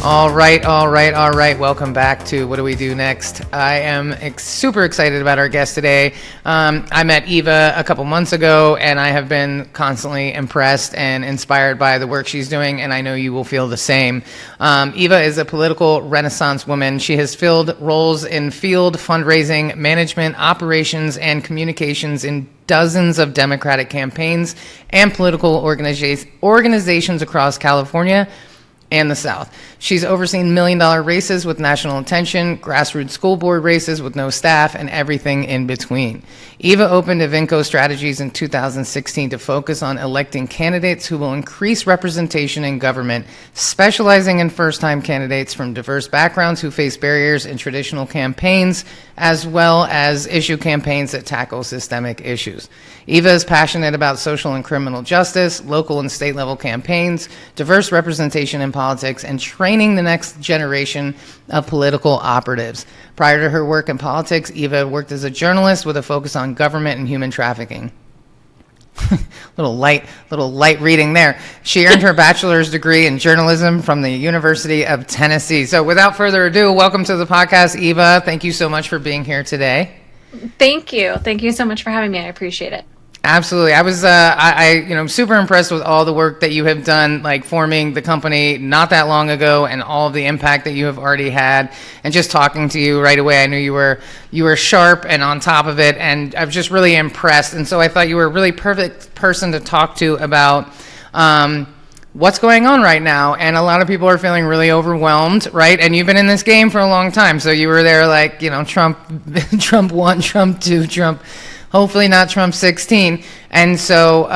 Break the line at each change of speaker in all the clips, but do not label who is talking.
All right. Welcome back to What Do We Do Next? I am super excited about our guest today. I met Eva a couple months ago, and I have been constantly impressed and inspired by the work she's doing, and I know you will feel the same. Eva is a political renaissance woman. She has filled roles in field fundraising, management, operations, and communications in dozens of Democratic campaigns and political organizations across California and the South. She's overseen million-dollar races with national attention, grassroots school board races with no staff, and everything in between. Eva opened Evinco Strategies in 2016 to focus on electing candidates who will increase representation in government, specializing in first-time candidates from diverse backgrounds who face barriers in traditional campaigns, as well as issue campaigns that tackle systemic issues. Eva is passionate about social and criminal justice, local and state-level campaigns, diverse representation in politics, and training the next generation of political operatives. Prior to her work in politics, Eva worked as a journalist with a focus on government and human trafficking. little light reading there. She earned her bachelor's degree in journalism from the University of Tennessee. So without further ado, welcome to the podcast, Eva. Thank you so much for being here today.
Thank you. Thank you so much for having me. I appreciate it.
Absolutely. I was, super impressed with all the work that you have done, like forming the company not that long ago, and all of the impact that you have already had. And just talking to you right away, I knew you were sharp and on top of it, and I was just really impressed. And so I thought you were a really perfect person to talk to about what's going on right now. And a lot of people are feeling really overwhelmed, right? And you've been in this game for a long time, so you were there, like, Trump 1, Trump 2, Trump. Hopefully not Trump 16. And so,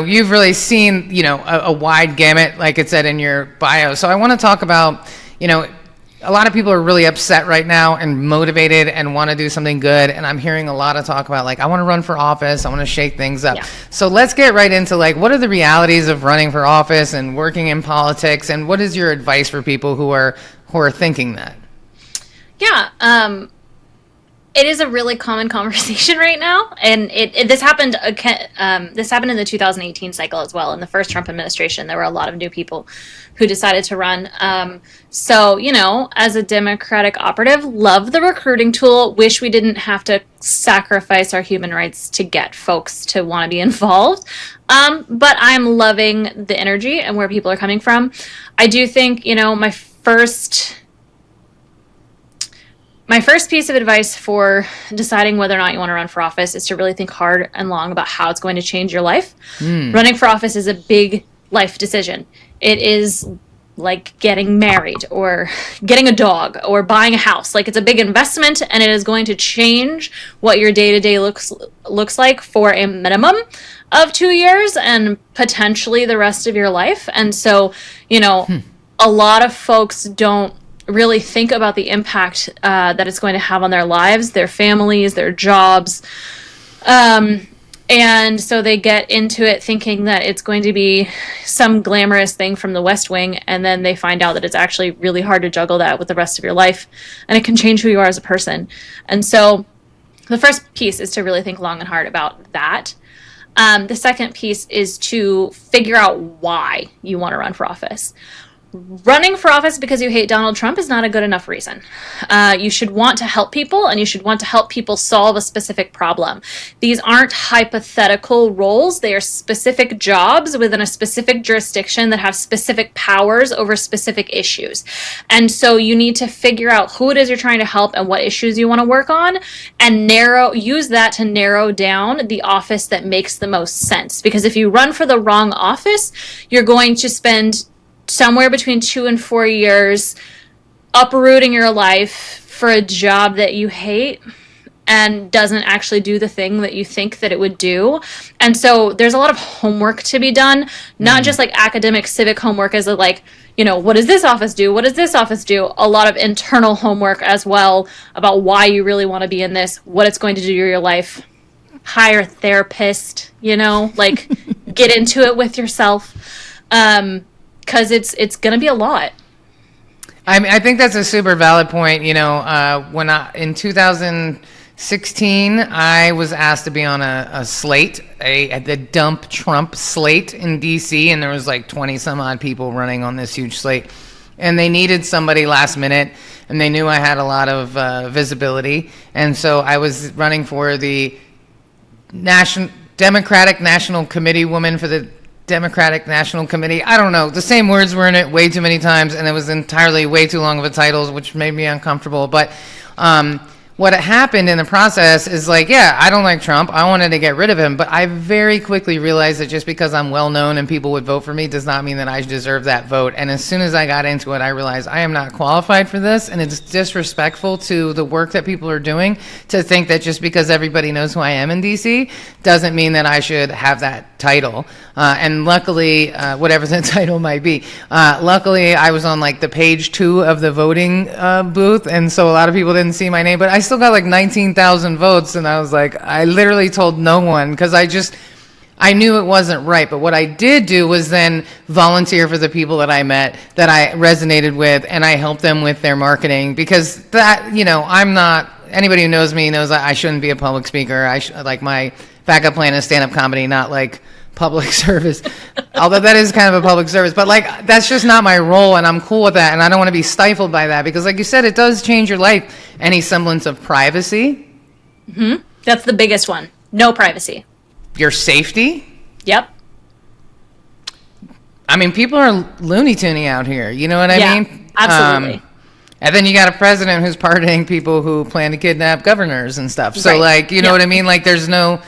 you've really seen, a wide gamut, like it said in your bio. So I want to talk about, a lot of people are really upset right now and motivated and want to do something good. And I'm hearing a lot of talk about, like, I want to run for office. I want to shake things up. Yeah. So let's get right into, like, what are the realities of running for office and working in politics? And what is your advice for people who are thinking that?
Yeah. It is a really common conversation right now, and this happened in the 2018 cycle as well. In the first Trump administration, there were a lot of new people who decided to run. As a Democratic operative, love the recruiting tool. Wish we didn't have to sacrifice our human rights to get folks to want to be involved. But I'm loving the energy and where people are coming from. I do think, my first piece of advice for deciding whether or not you want to run for office is to really think hard and long about how it's going to change your life. Running for office is a big life decision. It is like getting married or getting a dog or buying a house. Like, it's a big investment, and it is going to change what your day-to-day looks like for a minimum of 2 years and potentially the rest of your life. And so, a lot of folks don't really think about the impact that it's going to have on their lives, their families, their jobs. And so they get into it thinking that it's going to be some glamorous thing from the West Wing, and then they find out that it's actually really hard to juggle that with the rest of your life, and it can change who you are as a person. And so the first piece is to really think long and hard about that. The second piece is to figure out why you want to run for office. Running for office because you hate Donald Trump is not a good enough reason. You should want to help people, and you should want to help people solve a specific problem. These aren't hypothetical roles. They are specific jobs within a specific jurisdiction that have specific powers over specific issues. And so you need to figure out who it is you're trying to help and what issues you want to work on, and use that to narrow down the office that makes the most sense. Because if you run for the wrong office, you're going to spend somewhere between 2 and 4 years uprooting your life for a job that you hate and doesn't actually do the thing that you think that it would do. And so there's a lot of homework to be done, not just like academic civic homework as a like, what does this office do? What does this office do? A lot of internal homework as well about why you really want to be in this, what it's going to do to your life. Hire a therapist, get into it with yourself. Because it's going to be a lot.
I mean, I think that's a super valid point. In 2016, I was asked to be on a slate, the Dump Trump slate in D.C., and there was like 20 some odd people running on this huge slate. and they needed somebody last minute, and they knew I had a lot of visibility, and so I was running for the Democratic National Committee woman for the Democratic National Committee. I don't know. The same words were in it way too many times, and it was entirely way too long of a title, which made me uncomfortable. But what happened in the process is like, yeah, I don't like Trump. I wanted to get rid of him. But I very quickly realized that just because I'm well known and people would vote for me does not mean that I deserve that vote. And as soon as I got into it, I realized I am not qualified for this. And it's disrespectful to the work that people are doing to think that just because everybody knows who I am in DC doesn't mean that I should have that title. And luckily, whatever the title might be, luckily I was on like the page 2 of the voting booth. And so a lot of people didn't see my name, but I still got like 19,000 votes. And I was like, I literally told no one because I knew it wasn't right. But what I did do was then volunteer for the people that I met that I resonated with, and I helped them with their marketing because that, I'm not, anybody who knows me knows I shouldn't be a public speaker. Like my backup plan is stand-up comedy, not like public service, although that is kind of a public service, but like that's just not my role, and I'm cool with that, and I don't want to be stifled by that because like you said, it does change your life. Any semblance of privacy.
Mm-hmm. That's the biggest one. No privacy.
Your safety.
Yep.
I mean, people are Looney Toony out here, you know what I mean?
Absolutely.
And then you got a president who's pardoning people who plan to kidnap governors and stuff, so like, you know what I mean, like there's no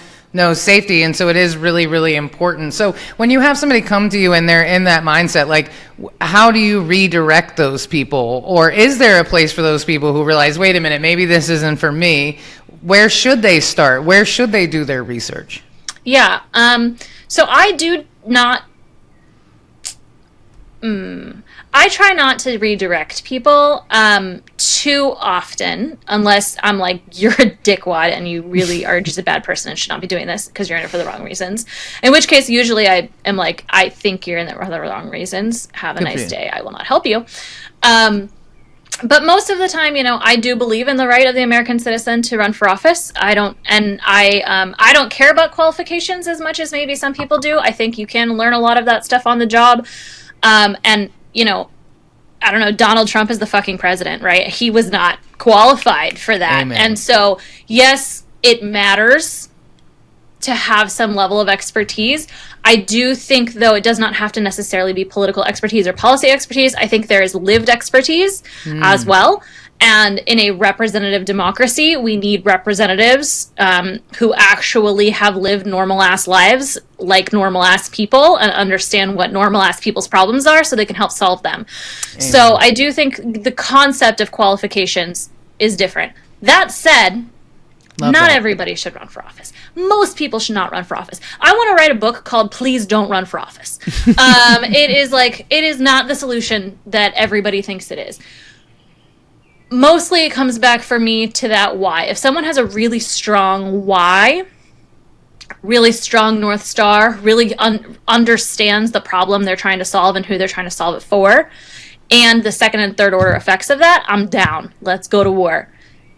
safety, and so it is really, really important. So when you have somebody come to you and they're in that mindset, like how do you redirect those people? Or is there a place for those people who realize, wait a minute, maybe this isn't for me? Where should they start? Where should they do their research?
Yeah. So I do not... I try not to redirect people too often, unless I'm like, you're a dickwad and you really are just a bad person and should not be doing this because you're in it for the wrong reasons. In which case, usually I am like, I think you're in it for the wrong reasons. Have a nice day. I will not help you. But most of the time, I do believe in the right of the American citizen to run for office. I don't care about qualifications as much as maybe some people do. I think you can learn a lot of that stuff on the job. I don't know, Donald Trump is the fucking president, right? He was not qualified for that.
Amen.
And so, yes, it matters to have some level of expertise. I do think, though, it does not have to necessarily be political expertise or policy expertise. I think there is lived expertise as well. And in a representative democracy, we need representatives who actually have lived normal-ass lives like normal-ass people and understand what normal-ass people's problems are so they can help solve them. Amen. So I do think the concept of qualifications is different. That said, not everybody should run for office. Most people should not run for office. I want to write a book called Please Don't Run for Office. It is not the solution that everybody thinks it is. Mostly it comes back for me to that why. If someone has a really strong why, really strong North Star, really understands the problem they're trying to solve and who they're trying to solve it for, and the second and third order effects of that, I'm down. Let's go to war.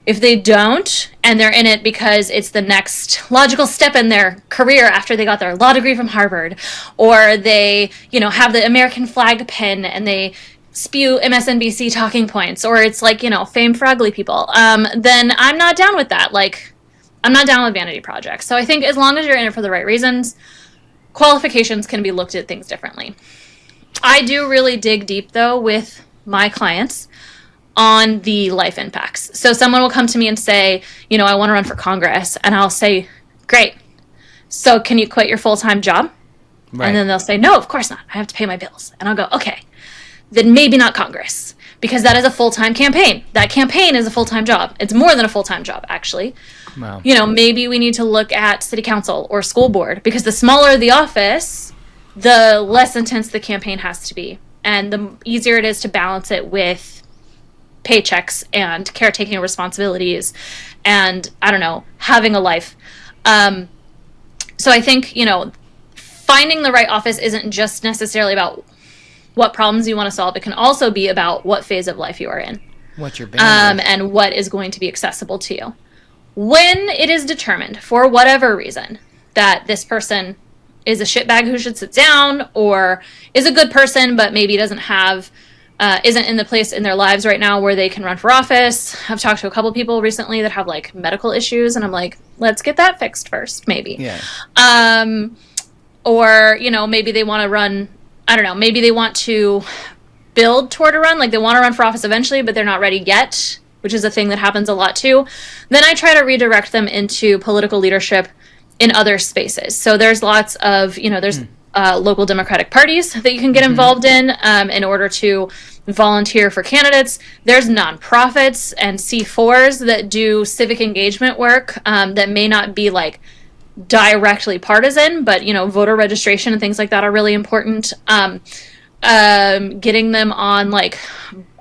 If they don't, and they're in it because it's the next logical step in their career after they got their law degree from Harvard, or they, have the American flag pin and they spew MSNBC talking points, or it's like, fame for ugly people, then I'm not down with that. Like, I'm not down with vanity projects. So I think as long as you're in it for the right reasons, qualifications can be looked at things differently. I do really dig deep, though, with my clients on the life impacts. So someone will come to me and say, I want to run for Congress. And I'll say, great. So can you quit your full-time job? Right. And then they'll say, no, of course not. I have to pay my bills. And I'll go, okay. Then maybe not Congress, because that is a full-time campaign. That campaign is a full-time job. It's more than a full-time job, actually. Wow. Maybe we need to look at city council or school board, because the smaller the office, the less intense the campaign has to be, and the easier it is to balance it with paychecks and caretaking responsibilities and, having a life. So I think, finding the right office isn't just necessarily about what problems you want to solve. It can also be about what phase of life you are in.
What's your bandwidth.
And what is going to be accessible to you. When it is determined, for whatever reason, that this person is a shitbag who should sit down, or is a good person but maybe doesn't have isn't in the place in their lives right now where they can run for office. I've talked to a couple people recently that have like medical issues, and I'm like, let's get that fixed first, maybe.
Yeah.
Or, you know, maybe they want to run, I don't know, maybe they want to build toward a run, like they want to run for office eventually, but they're not ready yet, which is a thing that happens a lot too. Then I try to redirect them into political leadership in other spaces. So there's lots of, you know, there's local Democratic parties that you can get involved in order to volunteer for candidates. There's nonprofits and C4s that do civic engagement work that may not be like directly partisan, but, you know, voter registration and things like that are really important. Getting them on like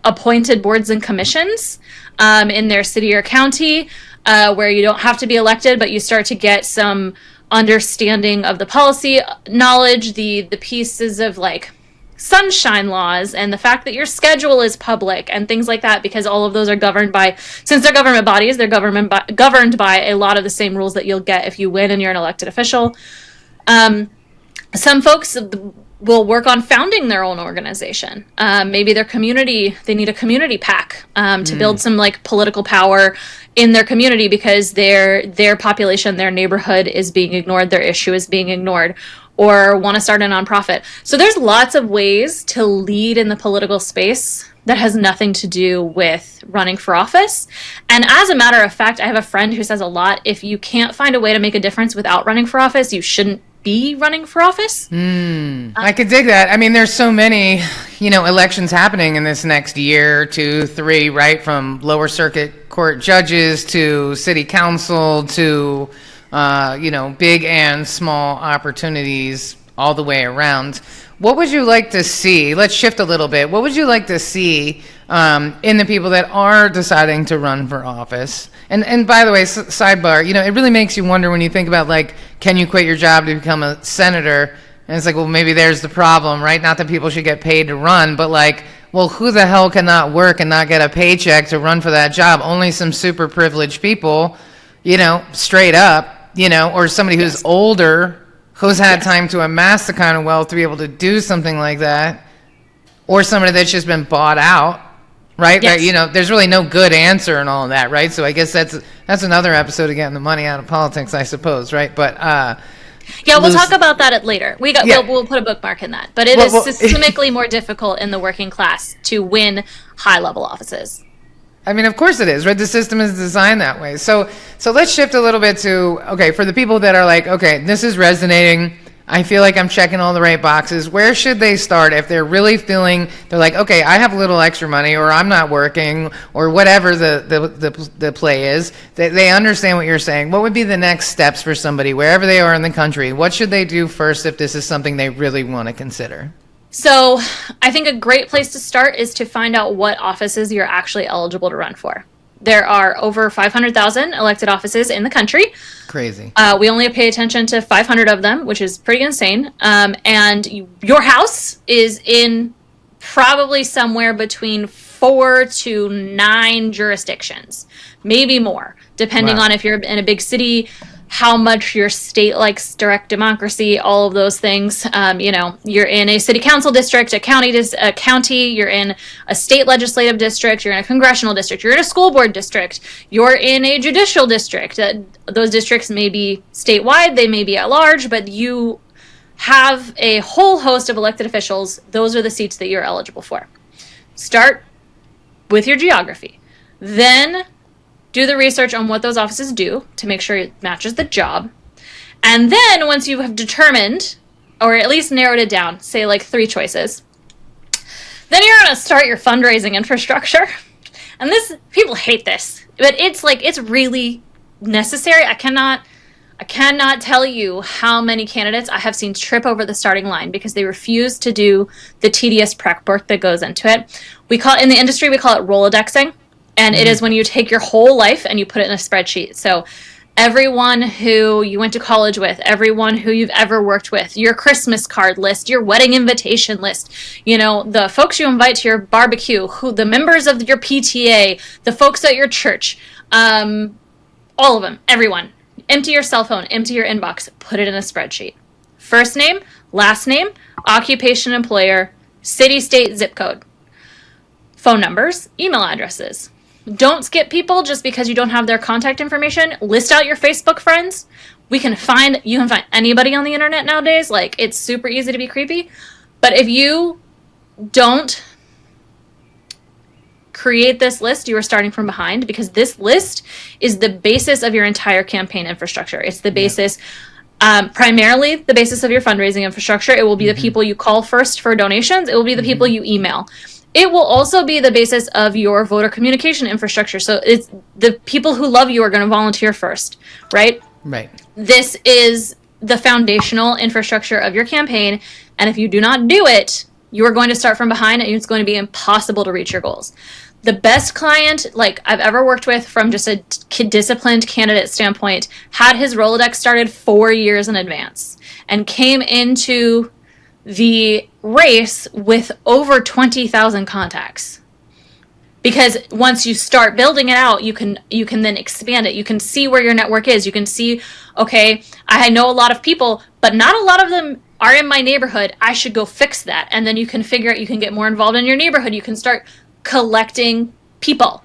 appointed boards and commissions in their city or county, where you don't have to be elected, but you start to get some understanding of the policy knowledge, the pieces of like sunshine laws and the fact that your schedule is public and things like that, because all of those are governed by, since they're government bodies, they're governed by a lot of the same rules that you'll get if you win and you're an elected official. Some folks will work on founding their own organization. Maybe their community, they need a community PAC to build some like political power in their community because their population, their neighborhood is being ignored, their issue is being ignored, or want to start a nonprofit. So there's lots of ways to lead in the political space that has nothing to do with running for office. And as a matter of fact, I have a friend who says a lot, if you can't find a way to make a difference without running for office, you shouldn't be running for office.
I could dig that. I mean, there's so many, you know, elections happening in this next year, 2, 3, right? From lower circuit court judges to city council to, you know, big and small opportunities all the way around. What would you like to see? Let's shift a little bit. What would you like to see in the people that are deciding to run for office? And by the way, sidebar, you know, it really makes you wonder when you think about, like, can you quit your job to become a senator? And it's like, well, maybe there's the problem, right? Not that people should get paid to run, but like, well, who the hell cannot work and not get a paycheck to run for that job? Only some super privileged people, you know, straight up, you know, or somebody who's older, who's had time to amass the kind of wealth to be able to do something like that, or somebody that's just been bought out, right?
Yes.
You know, there's really no good answer in all of that, right? So I guess that's another episode of getting the money out of politics, I suppose, right? But
yeah, we'll talk about that later. We'll put a bookmark in that. But it is systemically more difficult in the working class to win high-level offices.
I mean, of course it is, right? The system is designed that way. So let's shift a little bit to, okay, for the people that are like, okay, this is resonating. I feel like I'm checking all the right boxes. Where should they start if they're really feeling, they're like, okay, I have a little extra money, or I'm not working, or whatever the play is. They understand what you're saying. What would be the next steps for somebody, wherever they are in the country? What should they do first if this is something they really want to consider?
So I think a great place to start is to find out what offices you're actually eligible to run for. There are over 500,000 elected offices in the country.
Crazy.
We only pay attention to 500 of them, which is pretty insane. And your house is in probably somewhere between 4 to 9 jurisdictions, maybe more, depending on if you're in a big city, how much your state likes direct democracy, all of those things. You know, you're in a city council district, a county, you're in a state legislative district, you're in a congressional district, you're in a school board district, you're in a judicial district. Those districts may be statewide, they may be at large, but you have a whole host of elected officials. Those are the seats that you're eligible for. Start with your geography. Then do the research on what those offices do to make sure it matches the job. And then once you have determined, or at least narrowed it down, say like 3 choices, then you're going to start your fundraising infrastructure. And this, people hate this, but it's like, it's really necessary. I cannot tell you how many candidates I have seen trip over the starting line because they refuse to do the tedious prep work that goes into it. In the industry, we call it Rolodexing. And it is when you take your whole life and you put it in a spreadsheet. So everyone who you went to college with, everyone who you've ever worked with, your Christmas card list, your wedding invitation list, you know, the folks you invite to your barbecue, the members of your PTA, the folks at your church, all of them, everyone. Empty your cell phone, empty your inbox, put it in a spreadsheet. First name, last name, occupation, employer, city, state, zip code. phone numbers, email addresses. Don't skip people just because you don't have their contact information. List out your Facebook friends. You can find anybody on the internet nowadays. Like, it's super easy to be creepy. But if you don't create this list, you are starting from behind, because this list is the basis of your entire campaign infrastructure. It's the basis, primarily the basis of your fundraising infrastructure. It will be the people you call first for donations. It will be the people you email. It will also be the basis of your voter communication infrastructure. So it's the people who love you are going to volunteer first, right?
Right.
This is the foundational infrastructure of your campaign. And if you do not do it, you are going to start from behind, and it's going to be impossible to reach your goals. The best client like I've ever worked with from just a disciplined candidate standpoint had his Rolodex started 4 years in advance and came into the race with over 20,000 contacts. Because once you start building it out, you can then expand it. You can see where your network is. You can see, okay, I know a lot of people, but not a lot of them are in my neighborhood. I should go fix that. And then you can figure out, you can get more involved in your neighborhood. You can start collecting people.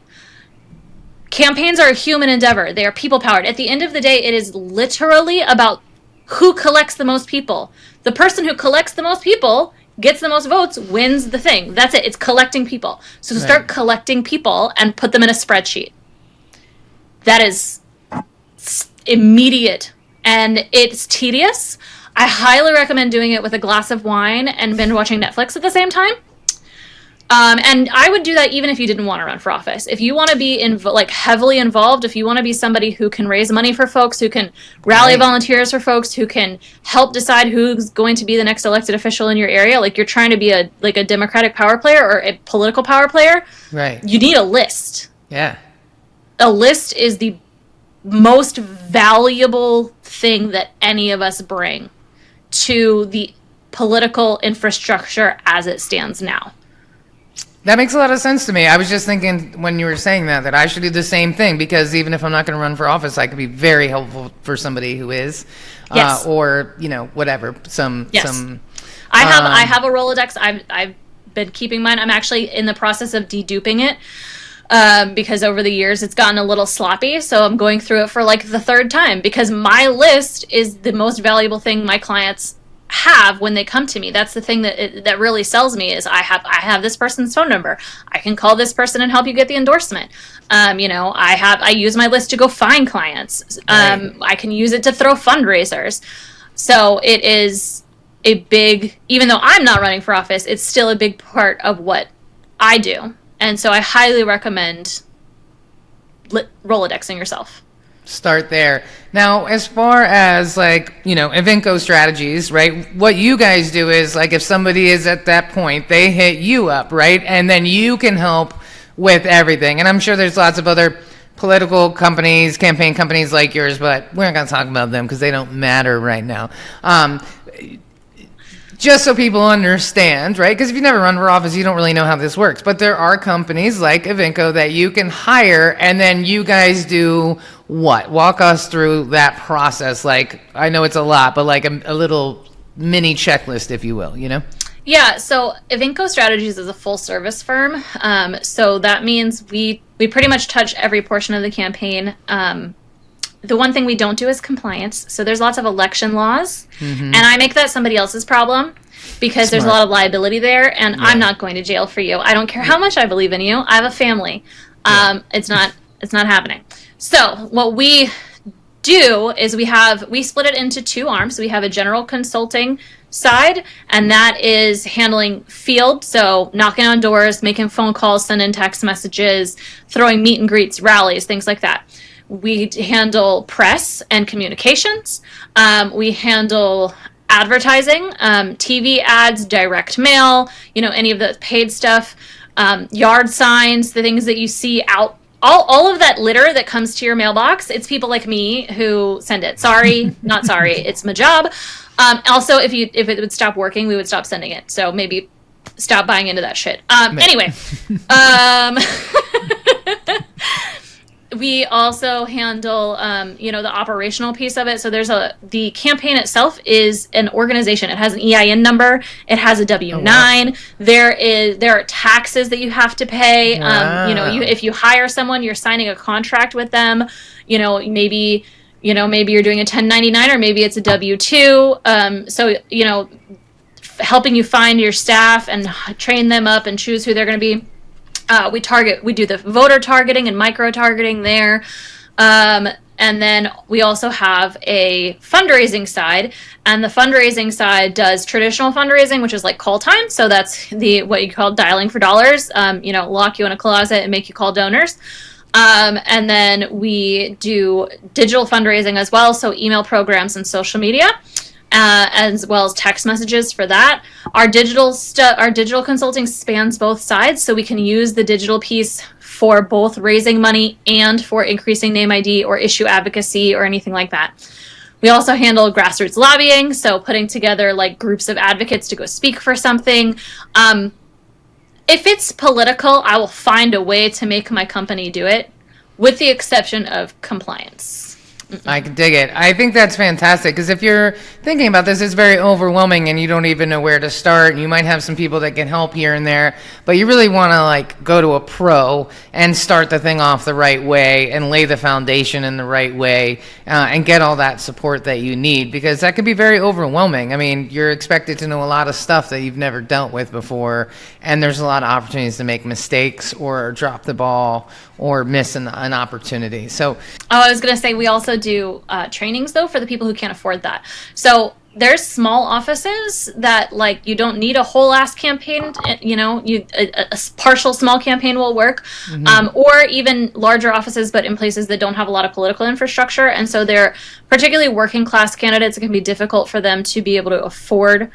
Campaigns are a human endeavor. They are people powered. At the end of the day, it is literally about who collects the most people. The person who collects the most people, gets the most votes, wins the thing. That's it. It's collecting people. So to start collecting people and put them in a spreadsheet. That is immediate, and it's tedious. I highly recommend doing it with a glass of wine and binge watching Netflix at the same time. And I would do that even if you didn't want to run for office. If you want to be heavily involved, if you want to be somebody who can raise money for folks, who can rally volunteers for folks, who can help decide who's going to be the next elected official in your area, like you're trying to be a Democratic power player or a political power player,
right?
You need a list.
Yeah.
A list is the most valuable thing that any of us bring to the political infrastructure as it stands now.
That makes a lot of sense to me. I was just thinking when you were saying that I should do the same thing, because even if I'm not going to run for office, I could be very helpful for somebody who is, or whatever. I have a Rolodex. I've been keeping mine. I'm actually in the process of deduping it because over the years it's gotten a little sloppy. So I'm going through it for like the third time, because my list is the most valuable thing my clients have when they come to me. That's the thing that really sells me, is I have this person's phone number. I can call this person and help you get the endorsement. I use my list to go find clients. I can use it to throw fundraisers. So it is a big, even though I'm not running for office, it's still a big part of what I do. And so I highly recommend Rolodexing yourself. Start there. Now, as far as Evinco strategies, right? What you guys do is, like, if somebody is at that point, they hit you up, right? And then you can help with everything. And I'm sure there's lots of other political companies, campaign companies like yours, but we're not going to talk about them because they don't matter right now. Just so people understand, right? Because if you never run for office, you don't really know how this works. But there are companies like Evinco that you can hire, and then you guys do what? Walk us through that process. Like, I know it's a lot, but like a little mini checklist, if you will,
Yeah, so Evinco Strategies is a full-service firm. So that means we pretty much touch every portion of the campaign. The one thing we don't do is compliance. So there's lots of election laws, and I make that somebody else's problem because there's a lot of liability there, and I'm not going to jail for you. I don't care how much I believe in you. I have a family. It's not happening. So what we do is we split it into two arms. We have a general consulting side, and that is handling field, so knocking on doors, making phone calls, sending text messages, throwing meet and greets, rallies, things like that. We handle press and communications. We handle advertising, TV ads, direct mail, any of the paid stuff, yard signs, the things that you see out. All of that litter that comes to your mailbox, it's people like me who send it. Sorry, not sorry. It's my job. Also, if it would stop working, we would stop sending it. So maybe stop buying into that shit. Anyway. We also handle, the operational piece of it. So the campaign itself is an organization. It has an EIN number. It has a W-9.
Oh, wow.
There are taxes that you have to pay.
Wow.
If you hire someone, you're signing a contract with them. Maybe you're doing a 1099 or maybe it's a W-2. Helping you find your staff and train them up and choose who they're going to be. We do the voter targeting and micro targeting there. And then we also have a fundraising side, and the fundraising side does traditional fundraising, which is like call time. So that's what you call dialing for dollars. Lock you in a closet and make you call donors. And then we do digital fundraising as well, so email programs and social media. As well as text messages for that. Our digital consulting spans both sides, so we can use the digital piece for both raising money and for increasing name ID or issue advocacy or anything like that. We also handle grassroots lobbying, so putting together like groups of advocates to go speak for something. If it's political, I will find a way to make my company do it, with the exception of compliance.
I can dig it. I think that's fantastic, because if you're thinking about this, it's very overwhelming and you don't even know where to start. You might have some people that can help here and there, but you really want to like go to a pro and start the thing off the right way and lay the foundation in the right way, and get all that support that you need, because that can be very overwhelming. I mean, you're expected to know a lot of stuff that you've never dealt with before, and there's a lot of opportunities to make mistakes or drop the ball or miss an opportunity. So,
I was going to say, we also do trainings, though, for the people who can't afford that. So there's small offices that, like, you don't need a whole ass campaign. A partial small campaign will work. Or even larger offices, but in places that don't have a lot of political infrastructure. And so they're particularly working class candidates. It can be difficult for them to be able to afford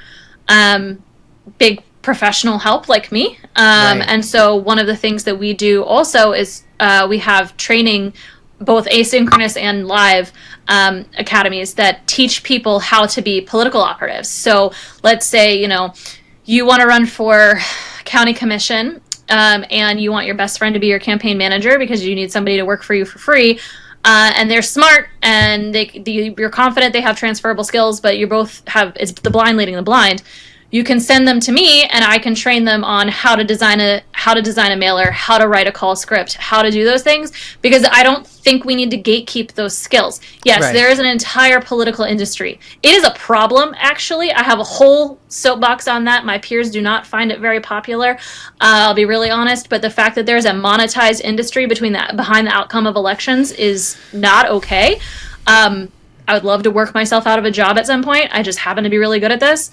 big professional help like me.
Right.
And so one of the things that we do also is we have training, both asynchronous and live academies that teach people how to be political operatives. So let's say, you want to run for county commission, and you want your best friend to be your campaign manager because you need somebody to work for you for free. And they're smart, and you're confident they have transferable skills, but you both it's the blind leading the blind. You can send them to me, and I can train them on how to design a mailer, how to write a call script, how to do those things, because I don't think we need to gatekeep those skills. Yes,
Right.
there is an entire political industry. It is a problem, actually. I have a whole soapbox on that. My peers do not find it very popular. I'll be really honest, but the fact that there's a monetized industry behind the outcome of elections is not okay. I would love to work myself out of a job at some point. I just happen to be really good at this.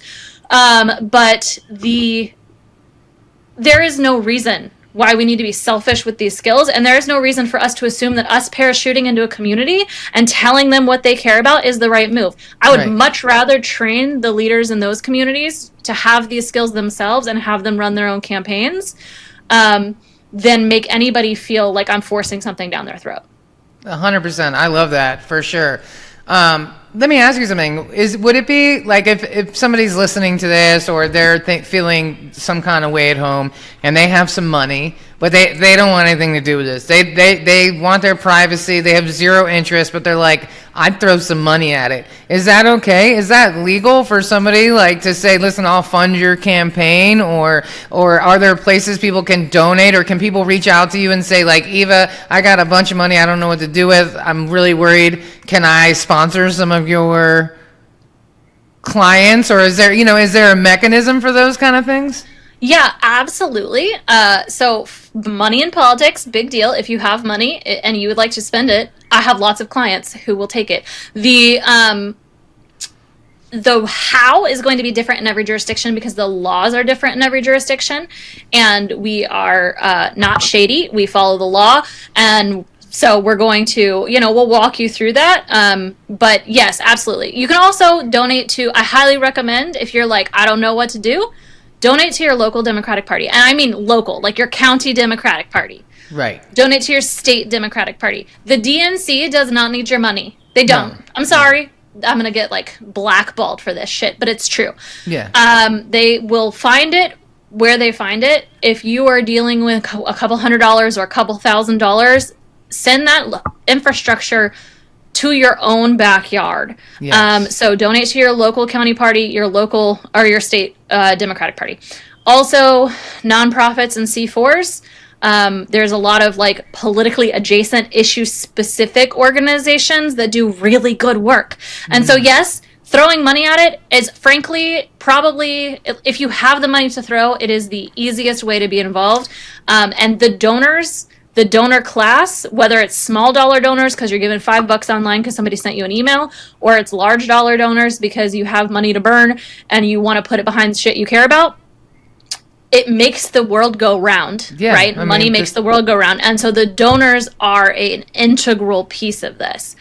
But there is no reason why we need to be selfish with these skills, and there is no reason for us to assume that us parachuting into a community and telling them what they care about is the right move. I would
Right.
much rather train the leaders in those communities to have these skills themselves and have them run their own campaigns, than make anybody feel like I'm forcing something down their throat.
100%. I love that, for sure. Let me ask you something. Would it be like if somebody's listening to this, or they're feeling some kind of way at home and they have some money, but they don't want anything to do with this. They want their privacy. They have zero interest, but they're like, I'd throw some money at it. Is that okay? Is that legal for somebody like to say, listen, I'll fund your campaign, or are there places people can donate, or can people reach out to you and say, like, Eva, I got a bunch of money I don't know what to do with. I'm really worried. Can I sponsor some of your clients? Or is there a mechanism for those kind of things?
Yeah, absolutely. So money in politics, big deal. If you have money and you would like to spend it, I have lots of clients who will take it. The how is going to be different in every jurisdiction because the laws are different in every jurisdiction, and we are not shady. We follow the law, and so we're going to, we'll walk you through that. But yes, absolutely. You can also donate to, I highly recommend, if you're like, I don't know what to do, donate to your local Democratic Party. And I mean local, like your county Democratic Party.
Right.
Donate to your state Democratic Party. The DNC does not need your money. They don't.
No.
I'm sorry. I'm going to get like blackballed for this shit, but it's true.
Yeah.
They will find it where they find it. If you are dealing with a couple $100s or a couple $1,000, send that infrastructure to your own backyard.
Yes.
So donate to your local county party, your local or your state Democratic Party. Also, nonprofits and C4s. There's a lot of like politically adjacent issue specific organizations that do really good work. And so, yes, throwing money at it is frankly probably, if you have the money to throw, it is the easiest way to be involved. And the donors, the donor class, whether it's small dollar donors because you're given $5 online because somebody sent you an email, or it's large dollar donors because you have money to burn and you want to put it behind shit you care about, it makes the world go round, right? Money makes the world go round. And so the donors are an integral piece of this.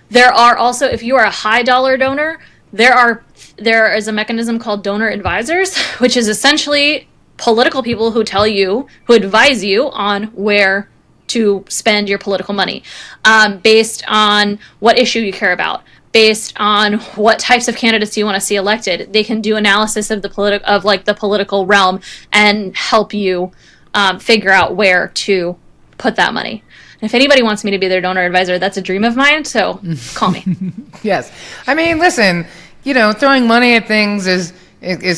There are also, if you are a high dollar donor, there is a mechanism called donor advisors, which is essentially political people who advise you on where to spend your political money, based on what issue you care about, based on what types of candidates you want to see elected. They can do analysis of the political realm and help you figure out where to put that money. And if anybody wants me to be their donor advisor, that's a dream of mine, so call me.
Yes. I mean, listen, throwing money at things is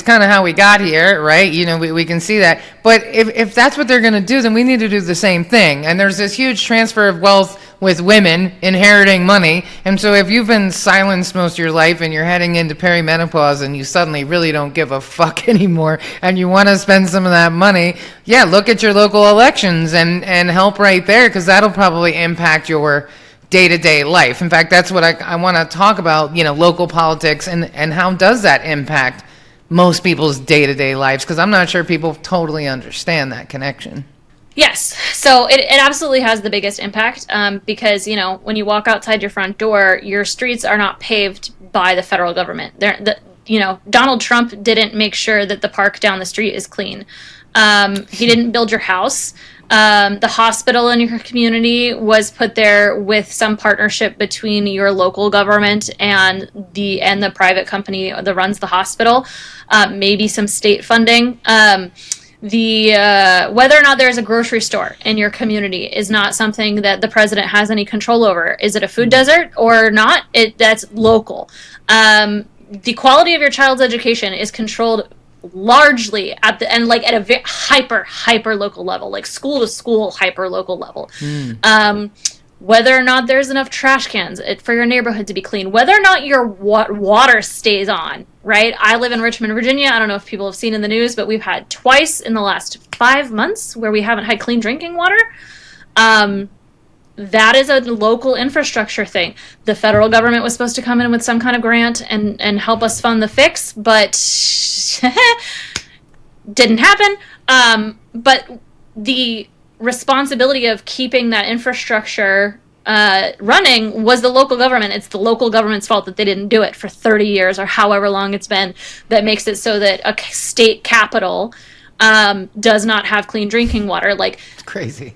kind of how we got here, right? We can see that. But if that's what they're going to do, then we need to do the same thing. And there's this huge transfer of wealth with women inheriting money. And so if you've been silenced most of your life and you're heading into perimenopause and you suddenly really don't give a fuck anymore and you want to spend some of that money, look at your local elections and help right there, because that'll probably impact your day-to-day life. In fact, that's what I want to talk about, local politics and how does that impact most people's day-to-day lives, because I'm not sure people totally understand that connection.
Yes. So it absolutely has the biggest impact, because, when you walk outside your front door, your streets are not paved by the federal government. Donald Trump didn't make sure that the park down the street is clean. He didn't build your house. The hospital in your community was put there with some partnership between your local government and the private company that runs the hospital, maybe some state funding. Whether or not there's a grocery store in your community is not something that the president has any control over. Is it a food desert or not? That's local. The quality of your child's education is controlled largely at a hyper local level, like school to school hyper local level. Whether or not there's enough trash cans for your neighborhood to be clean, whether or not your water stays on, right? I live in Richmond, Virginia. I don't know if people have seen in the news, but we've had twice in the last 5 months where we haven't had clean drinking water. That is a local infrastructure thing. The federal government was supposed to come in with some kind of grant and help us fund the fix, but didn't happen. But the responsibility of keeping that infrastructure running was the local government. It's the local government's fault that they didn't do it for 30 years or however long it's been. That makes it so that a state capital does not have clean drinking water.
It's crazy.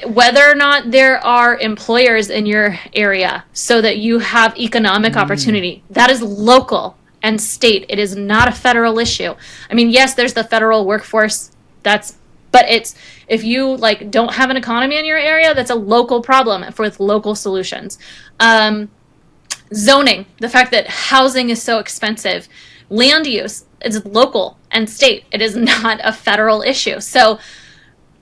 Whether or not there are employers in your area so that you have economic opportunity, that is local and state. It is not a federal issue. I mean, yes, there's the federal workforce. But if you don't have an economy in your area, that's a local problem with local solutions. Zoning, the fact that housing is so expensive, land use is local and state. It is not a federal issue. So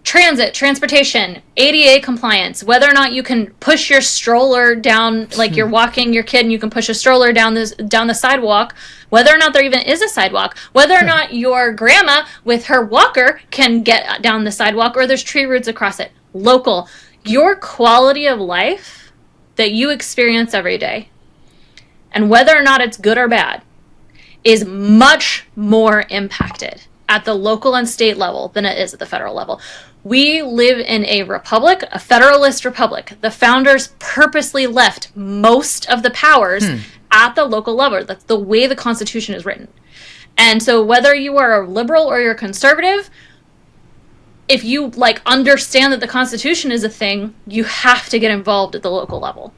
transportation, ADA compliance, whether or not you can push your stroller down, you're walking your kid and you can push a stroller down the sidewalk, whether or not there even is a sidewalk, whether or not your grandma with her walker can get down the sidewalk or there's tree roots across it. Local. Your quality of life that you experience every day, and whether or not it's good or bad, is much more impacted at the local and state level than it is at the federal level. We live in a republic, a federalist republic. The founders purposely left most of the powers at the local level. That's the way the Constitution is written. And so whether you are a liberal or you're a conservative, if you understand that the Constitution is a thing, you have to get involved at the local level.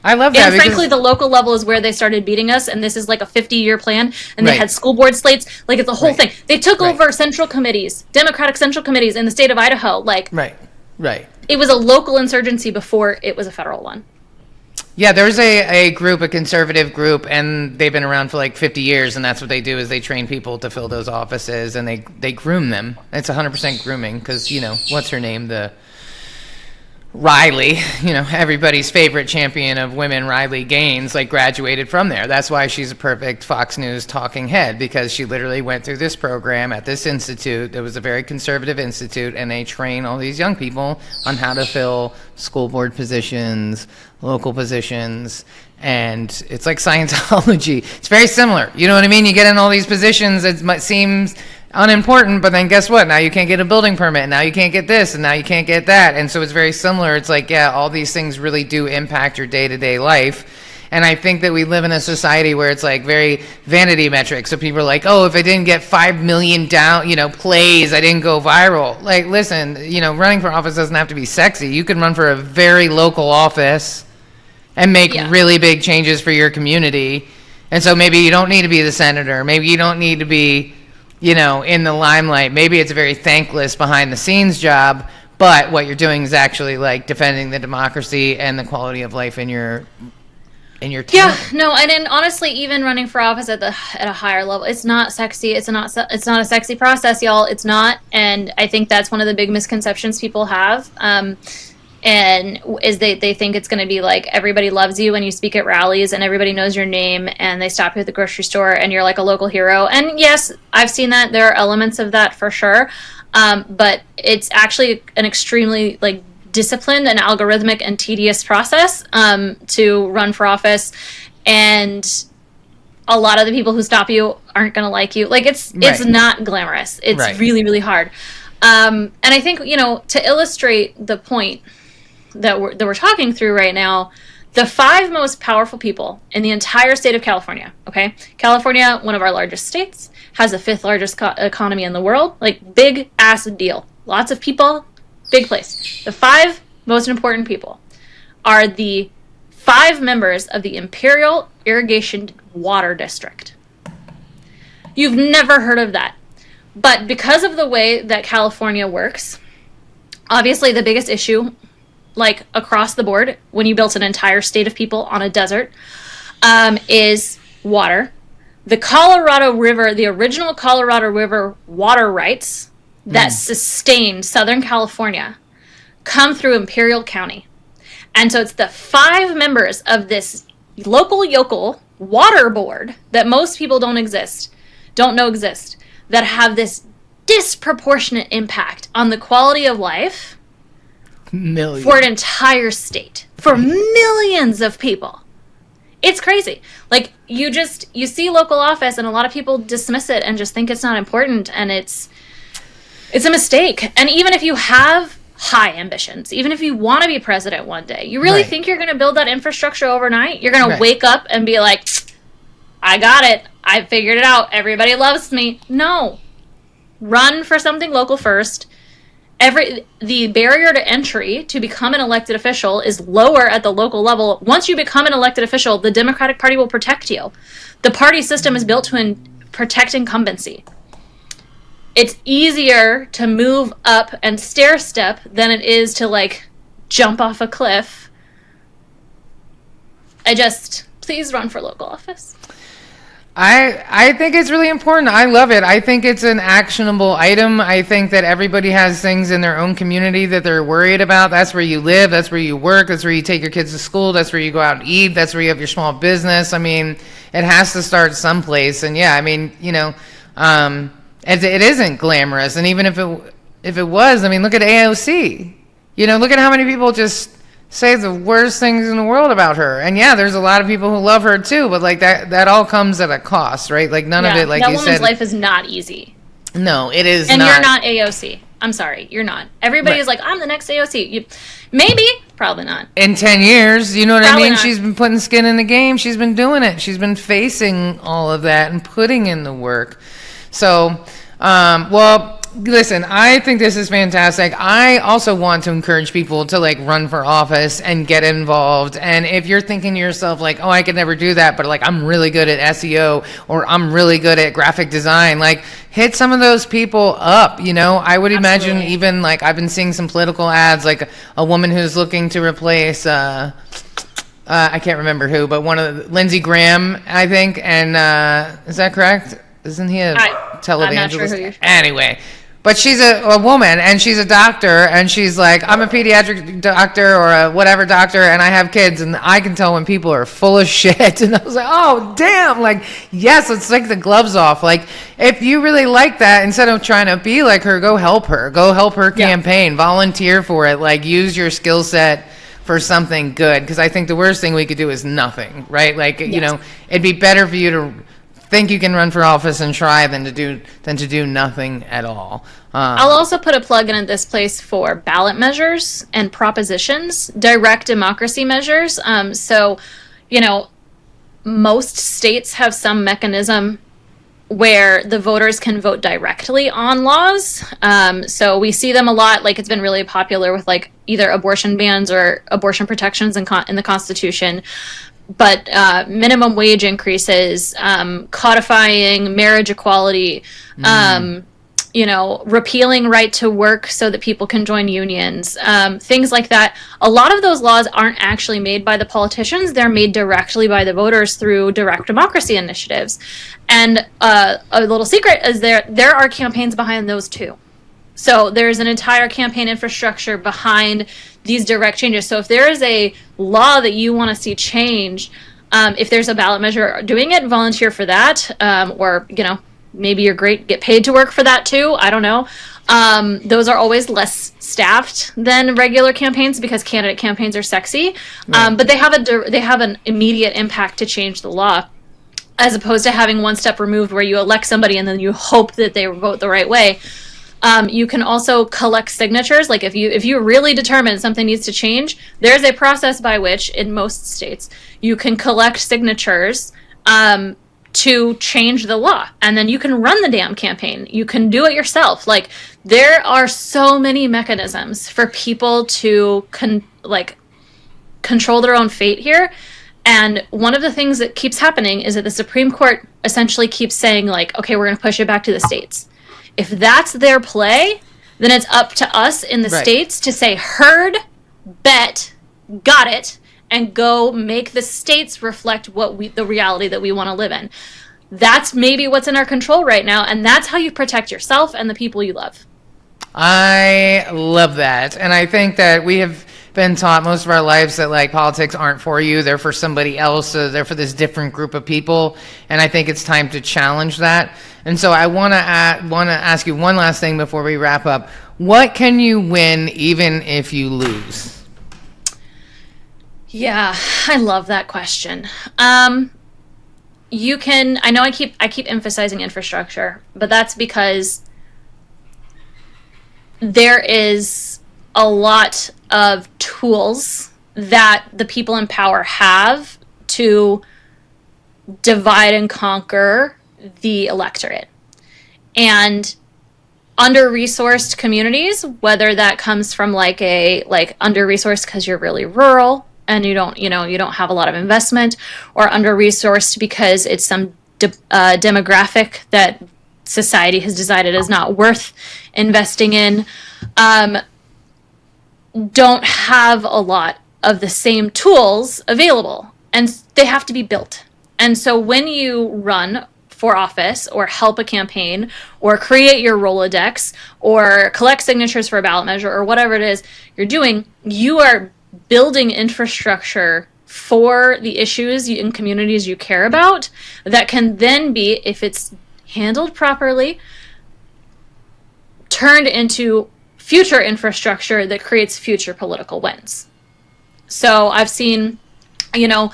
I love that.
And frankly, the local level is where they started beating us, and this is a 50-year plan, and they had school board slates. It's a whole thing. They took over central committees, Democratic central committees in the state of Idaho.
Right.
it was a local insurgency before it was a federal one.
Yeah, there's a group, a conservative group, and they've been around for like 50 years, and that's what they do is they train people to fill those offices, and they groom them. It's 100% grooming because, what's her name? The Riley, everybody's favorite champion of women, Riley Gaines, graduated from there. That's why she's a perfect Fox News talking head, because she literally went through this program at this institute. It was a very conservative institute, and they train all these young people on how to fill school board positions, local positions, and it's like Scientology. It's very similar. You know what I mean? You get in all these positions, it seems unimportant, but then guess what? Now you can't get a building permit, and now you can't get this, and now you can't get that. And so it's very similar. It's like, yeah, all these things really do impact your day-to-day life. And I think that we live in a society where it's like very vanity metric. So people are like, oh, if I didn't get 5 million plays, I didn't go viral. Like, listen, running for office doesn't have to be sexy. You can run for a very local office and make really big changes for your community. And so maybe you don't need to be the senator. Maybe you don't need to be in the limelight. Maybe it's a very thankless behind the scenes job, but what you're doing is actually defending the democracy and the quality of life in your town.
Yeah, no, and then honestly, even running for office at a higher level, it's not sexy. It's not a sexy process, y'all. It's not, and I think that's one of the big misconceptions people have. And is they think it's going to be like everybody loves you when you speak at rallies and everybody knows your name and they stop you at the grocery store and you're like a local hero. And yes, I've seen that. There are elements of that for sure. But it's actually an extremely disciplined and algorithmic and tedious process to run for office. And a lot of the people who stop you aren't going to like you. It's not glamorous. It's really, really hard. And I think, to illustrate the point that we're talking through right now, the 5 most powerful people in the entire state of California, okay? California, one of our largest states, has the 5th largest economy in the world. Big ass deal. Lots of people, big place. The 5 most important people are the 5 members of the Imperial Irrigation Water District. You've never heard of that. But because of the way that California works, obviously the biggest issue, across the board, when you built an entire state of people on a desert, is water. The Colorado River, the original Colorado River water rights that sustain Southern California come through Imperial County. And so it's the 5 members of this local yokel water board that most people don't know exist, that have this disproportionate impact on the quality of life for an entire state, for millions of people. It's crazy. You see local office and a lot of people dismiss it and just think it's not important, and it's a mistake. And even if you have high ambitions, even if you want to be president one day, you really think you're going to build that infrastructure overnight? You're going to wake up and be like, I got it. I figured it out. Everybody loves me. No. Run for something local first. The barrier to entry to become an elected official is lower at the local level. Once you become an elected official, the Democratic Party will protect you. The party system is built to protect incumbency. It's easier to move up and stair step than it is to jump off a cliff. Please run for local office.
I think it's really important. I love it. I think it's an actionable item. I think that everybody has things in their own community that they're worried about. That's where you live. That's where you work. That's where you take your kids to school. That's where you go out and eat. That's where you have your small business. I mean, it has to start someplace. And yeah, I mean, it isn't glamorous. And even if it was, I mean, look at AOC. Look at how many people just say the worst things in the world about her. And yeah, there's a lot of people who love her too, but that all comes at a cost, right? None of it,
that woman's life is not easy.
No, it is
and
not.
And you're not AOC. I'm sorry, you're not. Everybody is like, I'm the next AOC. Maybe, probably not.
In 10 years, you know what
probably
I mean?
Not.
She's been putting skin in the game. She's been doing it. She's been facing all of that and putting in the work. So, listen, I think this is fantastic. I also want to encourage people to like run for office and get involved. And if you're thinking to yourself like, oh, I could never do that, but like I'm really good at SEO or I'm really good at graphic design, like hit some of those people up. You know, I would imagine even like I've been seeing some political ads, like a woman who's looking to replace, I can't remember who, but one of Lindsey Graham, I think. And is that correct? Isn't he a televangelist? I'm not sure who you're anyway, but she's a woman and she's a doctor and she's like, I'm a pediatric doctor or a whatever doctor and I have kids and I can tell when people are full of shit. And I was like, oh, damn. Like, yes, let's take the gloves off. Like, if you really like that, instead of trying to be like her, go help her. Go help her campaign. Volunteer for it. Like, use your skill set for something good. Because I think the worst thing we could do is nothing, right? Like, you know, it'd be better for you to think you can run for office and try than to do nothing at all.
I'll also put a plug in at this place for ballot measures and propositions, direct democracy measures. So, you know, most states have some mechanism where the voters can vote directly on laws. So we see them a lot. Like, it's been really popular with like either abortion bans or abortion protections in the Constitution. But minimum wage increases, codifying marriage equality, you know, repealing right to work so that people can join unions, things like that. A lot of those laws aren't actually made by the politicians. They're made directly by the voters through direct democracy initiatives. And a little secret is there are campaigns behind those too. So there's an entire campaign infrastructure behind these direct changes. So if there is a law that you want to see change, if there's a ballot measure doing it, volunteer for that. Or, you know, maybe you're great, get paid to work for that too. I don't know. Those are always less staffed than regular campaigns because candidate campaigns are sexy. Right. But they have an immediate impact to change the law, as opposed to having one step removed where you elect somebody and then you hope that they vote the right way. You can also collect signatures. Like if you really determine something needs to change, there's a process by which in most states you can collect signatures to change the law, and then you can run the damn campaign. You can do it yourself. Like, there are so many mechanisms for people to control their own fate here. And one of the things that keeps happening is that the Supreme Court essentially keeps saying, like, okay, we're going to push it back to the states. If that's their play, then it's up to us in the states to say, heard, bet, got it, and go make the states reflect the reality that we want to live in. That's maybe what's in our control right now, and that's how you protect yourself and the people you love.
I love that. And I think that we have been taught most of our lives that like politics aren't for you, they're for somebody else, they're for this different group of people. And I think it's time to challenge that. And so I want to ask you one last thing before we wrap up. What can you win even if you lose?
Yeah, I love that question. You can, I know I keep emphasizing infrastructure, but that's because there is a lot of tools that the people in power have to divide and conquer the electorate. And under-resourced communities, whether that comes from under-resourced because you're really rural and you don't have a lot of investment, or under-resourced because it's some demographic that society has decided is not worth investing in, don't have a lot of the same tools available, and they have to be built. And so when you run for office or help a campaign or create your Rolodex or collect signatures for a ballot measure or whatever it is you're doing, you are building infrastructure for the issues in communities you care about that can then be, if it's handled properly, turned into future infrastructure that creates future political wins. So I've seen, I'm not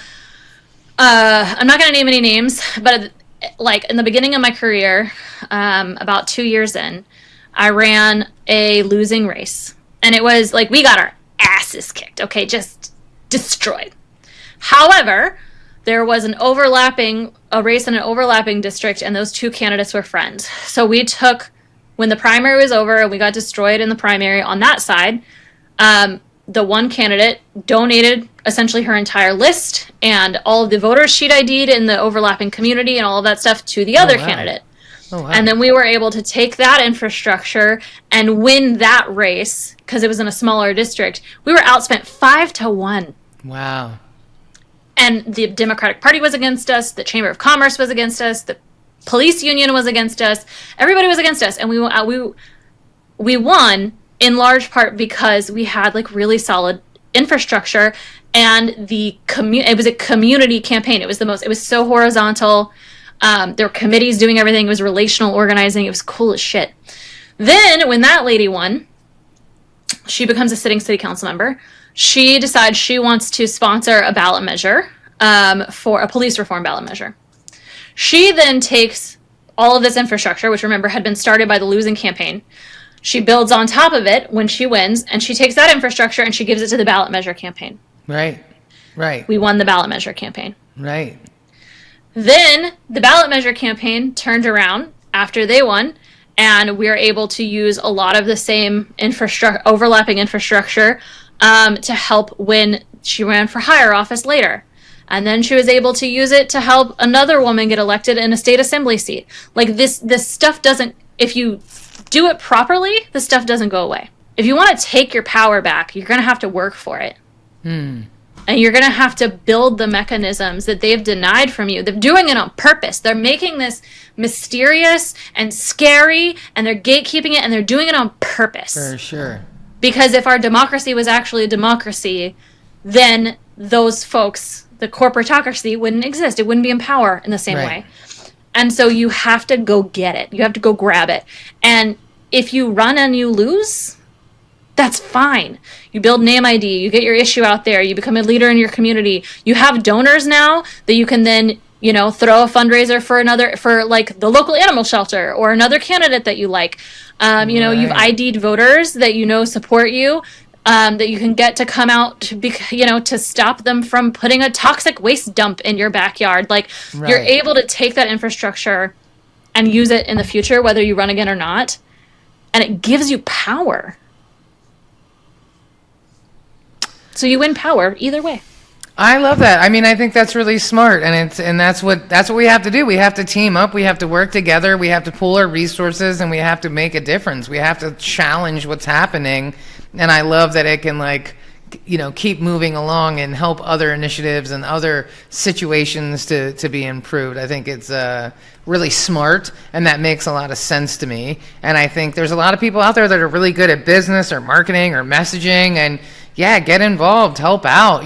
going to name any names, but like in the beginning of my career, about 2 years in, I ran a losing race. And it was like, we got our asses kicked, okay, just destroyed. However, there was a race in an overlapping district, and those two candidates were friends. So we took when the primary was over and we got destroyed in the primary on that side, the one candidate donated essentially her entire list and all of the voters she'd ID'd in the overlapping community and all of that stuff to the other candidate. Oh, wow. And then we were able to take that infrastructure and win that race because it was in a smaller district. We were outspent 5-1.
Wow.
And the Democratic Party was against us. The Chamber of Commerce was against us. The police union was against us. Everybody was against us. And we won in large part because we had like really solid infrastructure, and it was a community campaign. It was so horizontal. There were committees doing everything. It was relational organizing. It was cool as shit. Then when that lady won, she becomes a sitting city council member. She decides she wants to sponsor a ballot measure for a police reform ballot measure. She then takes all of this infrastructure, which remember had been started by the losing campaign. She builds on top of it when she wins, and she takes that infrastructure and she gives it to the ballot measure campaign.
Right.
We won the ballot measure campaign.
Right.
Then the ballot measure campaign turned around after they won, and we were able to use a lot of the same overlapping infrastructure to help when she ran for higher office later. And then she was able to use it to help another woman get elected in a state assembly seat. Like this stuff doesn't, if you do it properly, the stuff doesn't go away. If you want to take your power back, you're going to have to work for it. And you're going to have to build the mechanisms that they've denied from you. They're doing it on purpose. They're making this mysterious and scary, and they're gatekeeping it, and they're doing it on purpose.
For sure.
Because if our democracy was actually a democracy, then those folks, the corporatocracy, wouldn't exist. It wouldn't be in power in the same way. And so you have to go get it. You have to go grab it. And if you run and you lose, that's fine. You build name ID, you get your issue out there, you become a leader in your community. You have donors now that you can then, throw a fundraiser for like the local animal shelter or another candidate that you like. You've ID'd voters that support you, that you can get to come out to stop them from putting a toxic waste dump in your backyard. Like you're able to take that infrastructure and use it in the future, whether you run again or not. And it gives you power. So you win power either way.
I love that. I mean, I think that's really smart, and that's what we have to do. We have to team up. We have to work together. We have to pool our resources, and we have to make a difference. We have to challenge what's happening, and I love that it can keep moving along and help other initiatives and other situations to be improved. I think it's really smart, and that makes a lot of sense to me. And I think there's a lot of people out there that are really good at business or marketing or messaging, and get involved, help out,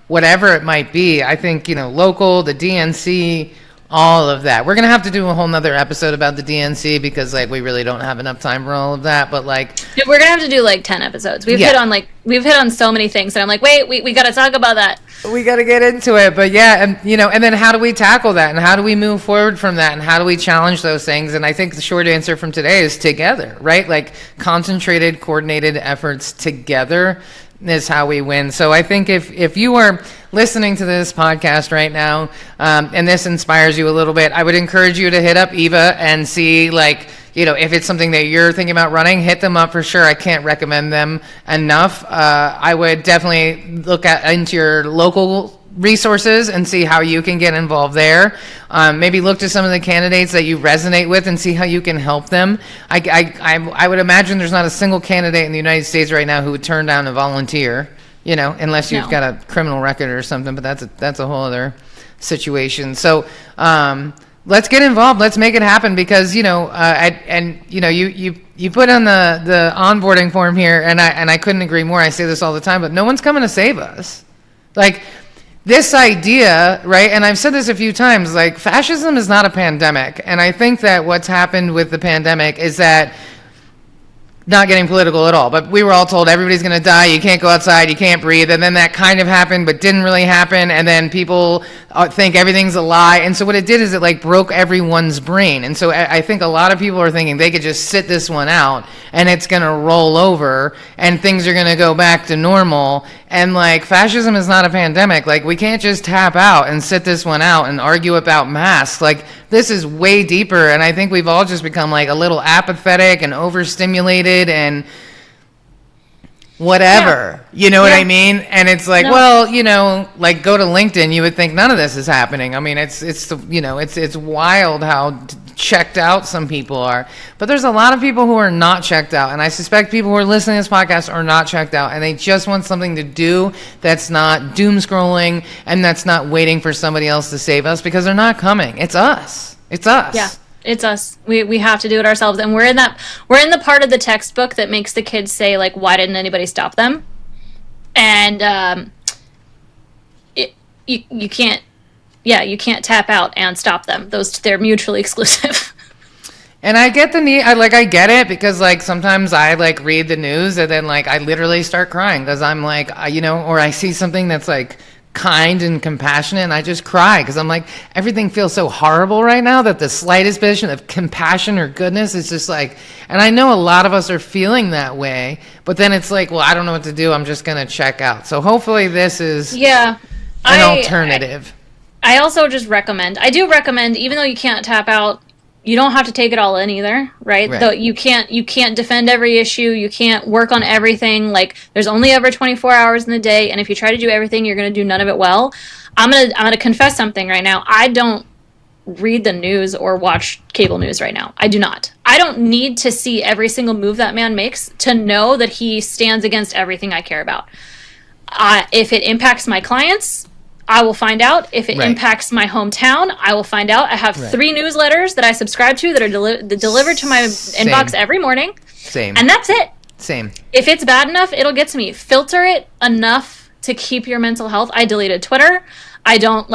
whatever it might be. I think, local, the DNC, all of that. We're going to have to do a whole nother episode about the DNC because we really don't have enough time for all of that. But
we're going to have to do 10 episodes. We've hit on so many things and I'm like, wait, we got to talk about that.
We got to get into it. But and then how do we tackle that? And how do we move forward from that? And how do we challenge those things? And I think the short answer from today is together, right? Concentrated, coordinated efforts together is how we win. So I think if you are listening to this podcast right now, and this inspires you a little bit, I would encourage you to hit up Eva and see if it's something that you're thinking about running, hit them up for sure. I can't recommend them enough. I would definitely look into your local resources and see how you can get involved there. Maybe look to some of the candidates that you resonate with and see how you can help them. I would imagine there's not a single candidate in the United States right now who would turn down a volunteer, unless you've got a criminal record or something, but that's a whole other situation. So let's get involved. Let's make it happen because, you put on the onboarding form here, and I couldn't agree more. I say this all the time, but no one's coming to save us. This idea, right, and I've said this a few times, fascism is not a pandemic. And I think that what's happened with the pandemic is that, not getting political at all, but we were all told everybody's going to die, you can't go outside, you can't breathe, and then that kind of happened but didn't really happen, and then people think everything's a lie. And so what it did is it broke everyone's brain. And so I think a lot of people are thinking they could just sit this one out and it's going to roll over and things are going to go back to normal. And like, fascism is not a pandemic. Like, we can't just tap out and sit this one out and argue about masks. Like, this is way deeper. And I think we've all just become like a little apathetic and overstimulated and whatever, you know what I mean? And it's like, well, you know, like, go to LinkedIn, you would think none of this is happening. I mean, it's you know, it's wild how checked out some people are, but there's a lot of people who are not checked out, and I suspect people who are listening to this podcast are not checked out, and they just want something to do that's not doom scrolling and that's not waiting for somebody else to save us, because they're not coming. It's us. Yeah.
It's us. We have to do it ourselves, and we're in the part of the textbook that makes the kids say, like, why didn't anybody stop them? And you can't tap out and stop them. They're mutually exclusive.
And I get the need. I get it, because like sometimes I like read the news and then like I literally start crying because I'm like, you know, or I see something that's like kind and compassionate and I just cry because I'm like, everything feels so horrible right now that the slightest bit of compassion or goodness is just like, and I know a lot of us are feeling that way, but then it's like, well, I don't know what to do. I'm just going to check out. So hopefully this is an alternative.
I also just recommend, even though you can't tap out, you don't have to take it all in either, right? Though you can't defend every issue, you can't work on everything. Like, there's only ever 24 hours in the day, and if you try to do everything, you're going to do none of it well. I'm gonna confess something right now. I don't read the news or watch cable news right now. I do not. I don't need to see every single move that man makes to know that he stands against everything I care about. If it impacts my clients, I will find out. If it impacts my hometown, I will find out. I have 3 newsletters that I subscribe to that are delivered to my inbox every morning.
Same.
And that's it.
Same.
If it's bad enough, it'll get to me. Filter it enough to keep your mental health. I deleted Twitter. I don't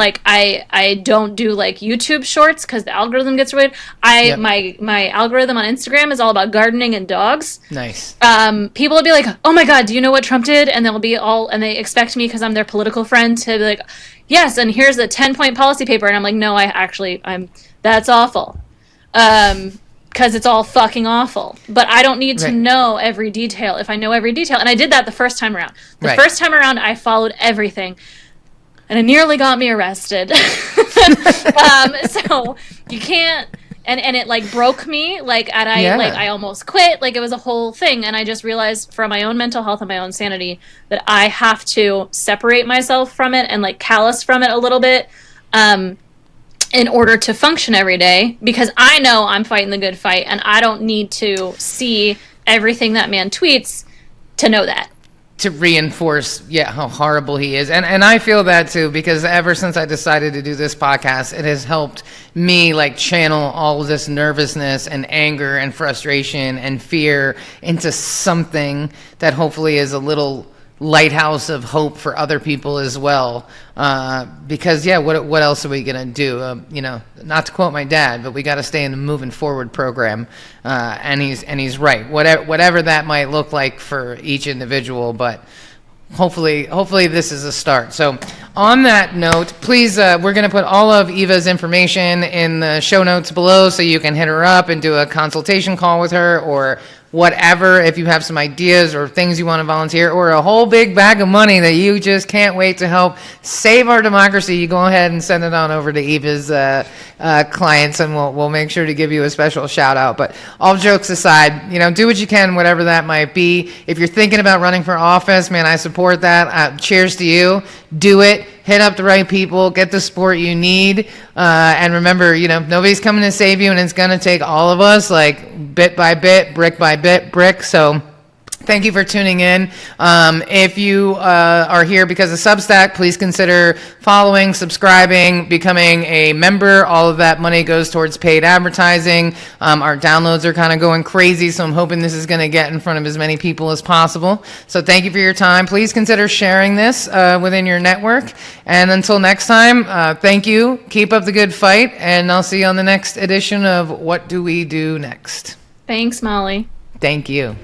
do like YouTube shorts because the algorithm gets weird. My algorithm on Instagram is all about gardening and dogs.
Nice.
People will be like, "Oh my God, do you know what Trump did?" And and they expect me, because I'm their political friend, to be like, "Yes, and here's the 10-point policy paper." And I'm like, "No, that's awful." Because it's all fucking awful. But I don't need to know every detail. If I know every detail, and I did that the first time around. The first time around, I followed everything. And it nearly got me arrested. So you can't, and it like broke me. I almost quit. Like, it was a whole thing. And I just realized, for my own mental health and my own sanity, that I have to separate myself from it and like callous from it a little bit, in order to function every day, because I know I'm fighting the good fight, and I don't need to see everything that man tweets to know that.
To reinforce, how horrible he is. And I feel that too, because ever since I decided to do this podcast, it has helped me like channel all of this nervousness and anger and frustration and fear into something that hopefully is a little lighthouse of hope for other people as well. Because what else are we gonna do? You know, not to quote my dad, but we got to stay in the moving forward program. And he's right. Whatever that might look like for each individual, but hopefully this is a start. So on that note, please, we're going to put all of Eva's information in the show notes below, so you can hit her up and do a consultation call with her, or whatever, if you have some ideas or things you want to volunteer, or a whole big bag of money that you just can't wait to help save our democracy, you go ahead and send it on over to Eva's clients, and we'll make sure to give you a special shout out. But all jokes aside, you know, do what you can, whatever that might be. If you're thinking about running for office, man, I support that. Cheers to you. Do it. Hit up the right people. Get the support you need. And remember, you know, nobody's coming to save you, and it's going to take all of us, like bit by bit, brick by brick. So thank you for tuning in. If you are here because of Substack, please consider following, subscribing, becoming a member. All of that money goes towards paid advertising. Our downloads are kind of going crazy, so I'm hoping this is going to get in front of as many people as possible. So thank you for your time. Please consider sharing this within your network. And until next time, thank you. Keep up the good fight, and I'll see you on the next edition of What Do We Do Next?
Thanks, Molly.
Thank you.